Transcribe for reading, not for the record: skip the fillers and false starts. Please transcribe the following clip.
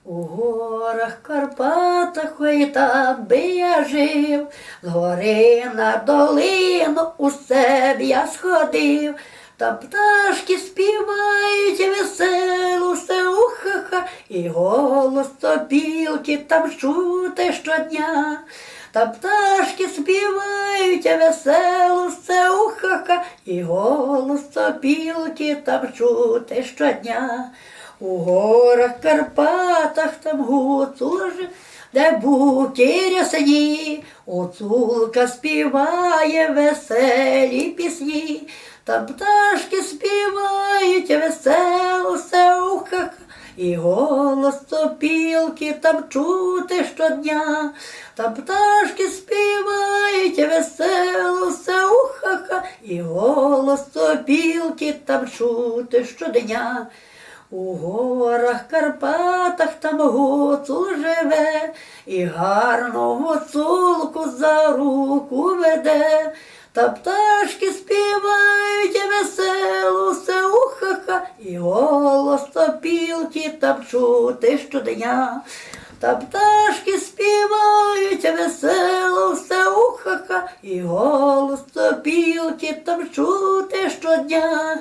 У горах Карпатах, ой, там би я жив, з гори на долину усе б я сходив, там пташки співають веселу ха, і голос сопілки там чути щодня. Там пташки співають веселу ха, і голос сопілки там чути щодня. У горах Карпатах там гуцул живе, де буки рясні, гуцулка співає веселі пісні. Там пташки співають веселу ха, і голос сопілки там чути щодня. Там пташки співають веселу ха, і голос сопілки там чути щодня. У горах Карпатах там гуцул живе, і гарну гуцулку за руку веде. Та пташки співають веселу ха, і голос сопілки там чути щодня. Та пташки співають веселу ха, і голос сопілки там чути щодня.